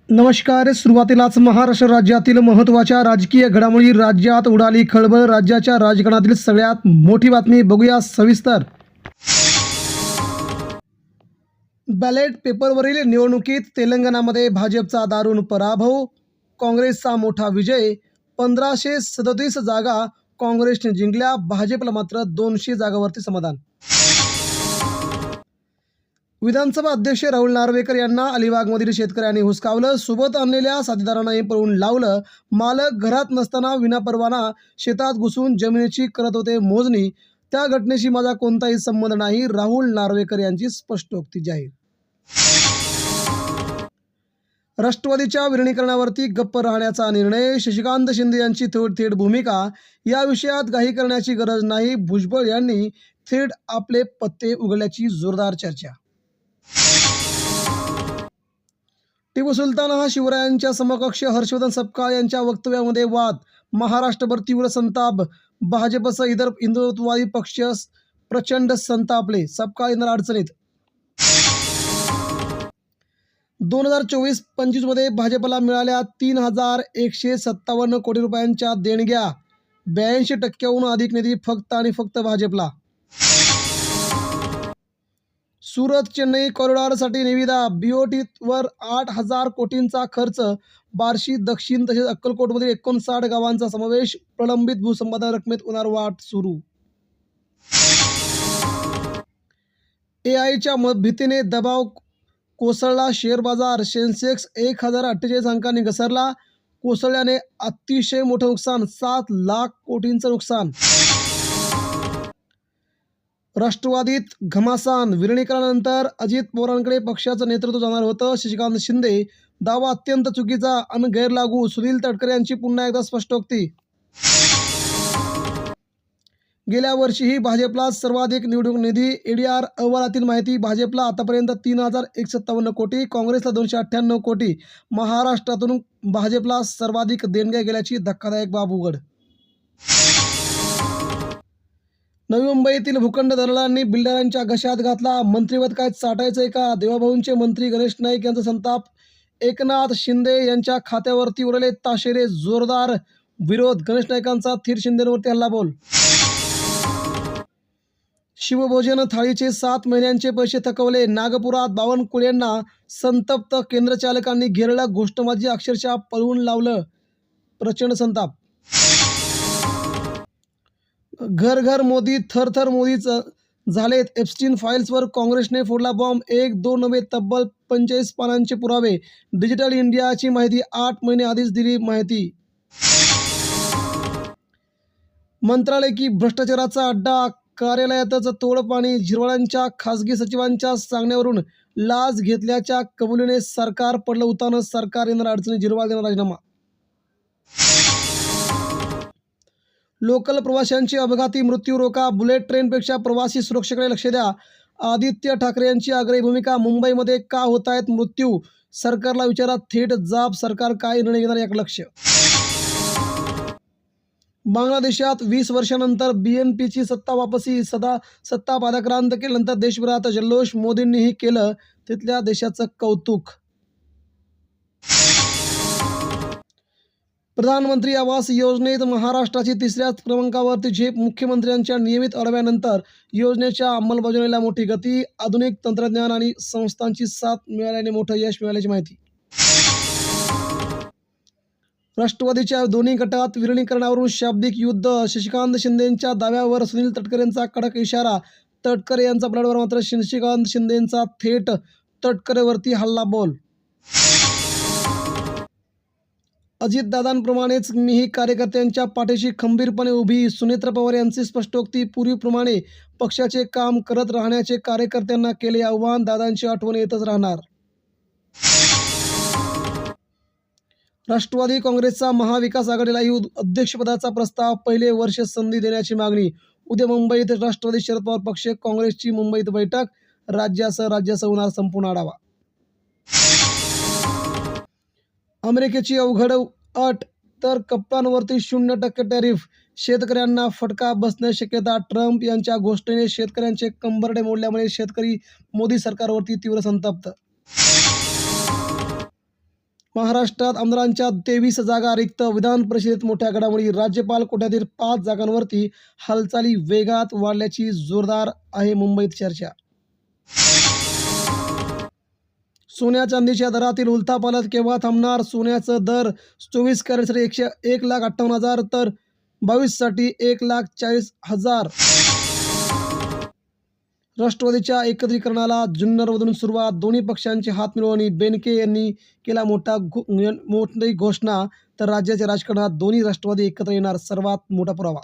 नमस्कार. सुरुवातीलाच महाराष्ट्र राज्यातील महत्त्वाच्या राजकीय घडामोडी. राज्यात उडाली खळबळ. राज्याच्या राजकारणातील सगळ्यात मोठी बातमी बघूया सविस्तर. बॅलेट पेपरवरील निवडणुकीत तेलंगणामध्ये भाजपचा दारुण पराभव, काँग्रेसचा मोठा विजय. 1537 जागा काँग्रेसने जिंकल्या, भाजपला मात्र 200 जागांवरती समाधान. विधानसभा अध्यक्ष राहुल नार्वेकर यांना अलिबागमधील शेतकऱ्यांनी हुसकावलं. सोबत आणलेल्या साथीदारांनाही पळवून लावलं. मालक घरात नसताना विनापरवाना शेतात घुसून जमिनीची करत होते मोजणी. त्या घटनेशी माझा कोणताही संबंध नाही, राहुल नार्वेकर यांची स्पष्टोक्ती जाहीर. राष्ट्रवादीच्या विलीनीकरणावरती गप्प राहण्याचा निर्णय, शशिकांत शिंदे यांची थेट भूमिका. या विषयात घाई करण्याची गरज नाही, भुजबळ यांनी थेट आपले पत्ते उघडल्याची जोरदार चर्चा. टिपू सुलतान हा शिवरायांच्या समकक्ष, हर्षवर्धन सपकाळ यांच्या वक्तव्यामध्ये वाद. महाराष्ट्रभर तीव्र संताप. भाजपसह इतर हिंदुत्ववादी पक्ष प्रचंड संतापले. सपकाळ येणार अडचणीत. 2024-25 मध्ये भाजपला मिळाल्या 3157 कोटी रुपयांच्या देणग्या. 82% अधिक निधी फक्त आणि फक्त भाजपला. सुरत चेन्नई कॉरिडॉरसाठी निविदा. BOTवर 8,000 कोटींचा खर्च. बार्शी, दक्षिण तसेच अक्कलकोटमधील 59 गावांचा समावेश. प्रलंबित भूसंपादन रकमेत होणार वाढ सुरू. AIच्या भीतीने दबाव कोसळला शेअर बाजार. सेन्सेक्स 1048 अंकांनी घसरला. कोसळल्याने अतिशय मोठं नुकसान, 7 लाख कोटींचं नुकसान. राष्ट्रवादीत घमासान. विलीनीकरणानंतर अजित पवारांकडे पक्षाचं नेतृत्व जाणार होतं. शशिकांत शिंदे दावा अत्यंत चुकीचा आणि गैरलागू. सुनील तटकरे यांची पुन्हा एकदा स्पष्टोक्ती. गेल्या वर्षीही भाजपला सर्वाधिक निवडणूक निधी. ADR अहवालातील माहिती. भाजपला आतापर्यंत 3157 कोटी, काँग्रेसला 298 कोटी. महाराष्ट्रातून भाजपला सर्वाधिक देणग्या गेल्याची धक्कादायक बाब उघड. नवी मुंबईतील भूखंड दलालांनी बिल्डरांच्या घशात घातला. मंत्रिपद काय चाटायचंय का? देवाभाऊंचे मंत्री गणेश नाईक यांचा संताप. एकनाथ शिंदे यांच्या खात्यावरती उरले ताशेरे. जोरदार विरोध. गणेश नाईकांचा थेट शिंदेवरती हल्लाबोल. शिवभोजन थाळीचे 7 महिन्यांचे पैसे थकवले. नागपुरात बावनकुळेंना संतप्त केंद्रचालकांनी घेरलं. घोषणाबाजी अक्षरशः पळवून लावलं. प्रचंड संताप. घर घर मोदी, थर थर मोदीच झालेत. एप्स्टीन फाईल्सवर काँग्रेसने फोडला बॉम्ब. 1-2 नव्हे तब्बल 45 पानांचे पुरावे. डिजिटल इंडियाची माहिती 8 महिने आधीच दिली माहिती. मंत्रालय की भ्रष्टाचाराचा अड्डा. कार्यालयातच तोडपाणी. झिरवाळांच्या खासगी सचिवांच्या सांगण्यावरून लाच घेतल्याच्या कबुलीने सरकार पडलं उतानं. सरकार येणार अडचणी. झिरवाळ देणार राजीनामा. लोकल प्रवाशांची अपघाती मृत्यू रोका. बुलेट ट्रेनपेक्षा प्रवासी सुरक्षेकडे लक्ष द्या. आदित्य ठाकरे यांची आग्रही भूमिका. मुंबईमध्ये का होत आहेत मृत्यू? सरकारला विचारा थेट जाब. सरकार काय निर्णय घेणार याकडे लक्ष. बांगलादेशात 20 वर्षांनंतर BNPची सत्ता वापसी. सत्ता पादाक्रांत केल्यानंतर देशभरात जल्लोष. मोदींनीही केलं तिथल्या देशाचं कौतुक. प्रधानमंत्री आवास योजनेत महाराष्ट्राची 3ऱ्या क्रमांकावरती झेप. मुख्यमंत्र्यांच्या नियमित आढाव्यानंतर योजनेच्या अंमलबजावणीला मोठी गती. आधुनिक तंत्रज्ञान आणि संस्थांची साथ मिळाल्याने मोठं यश मिळाल्याची माहिती. राष्ट्रवादीच्या दोन्ही गटात विलीनीकरणावरून शाब्दिक युद्ध. शशिकांत शिंदेंच्या दाव्यावर सुनील तटकरेंचा कडक इशारा. तटकरे यांचा पलटवार मात्र शशिकांत शिंदेंचा थेट तटकरेवरती हल्लाबोल. अजितदादांप्रमाणेच मीही कार्यकर्त्यांच्या पाठीशी खंबीरपणे उभी. सुनेत्र पवार यांची स्पष्टोक्ती. पूर्वीप्रमाणे पक्षाचे काम करत राहण्याचे कार्यकर्त्यांना केले आव्हान. दादांची आठवण येतच राहणार. राष्ट्रवादी काँग्रेसचा महाविकास आघाडीलाही अध्यक्षपदाचा प्रस्ताव. पहिले वर्ष संधी देण्याची मागणी. उद्या मुंबईत राष्ट्रवादी शरद पवार पक्ष काँग्रेसची मुंबईत बैठक. राज्यासह होणार संपूर्ण आढावा. अमेरिकेची अवघड अट तर कपड्यांवरती 0% टॅरिफ. शेतकऱ्यांना फटका बसण्याची शक्यता. ट्रम्प यांच्या घोषणेने शेतकऱ्यांचे कंबरडे मोडल्यामुळे शेतकरी मोदी सरकारवरती तीव्र संतप्त. महाराष्ट्रात आमदारांच्या 23 जागा रिक्त, विधान परिषदेत मोठ्या घडामोडी, राज्यपाल कोट्यातील 5 जागांवरती हालचाली वेगात वाढल्याची जोरदार आहे मुंबईत चर्चा. सोन्या चांदीच्या दरातील उलथापालथ केव्हा थांबणार? सोन्याचं दर 24 कॅरेटसाठी 1,58,000 तर 22 साठी 1,40,000. राष्ट्रवादीच्या एकत्रीकरणाला जुन्नरमधून सुरुवात, दोन्ही पक्षांचे हात मिळवणी, बेनके यांनी केला मोठी घोषणा. तर राज्याच्या राजकारणात दोन्ही राष्ट्रवादी एकत्र येणार, सर्वात मोठा पुरावा.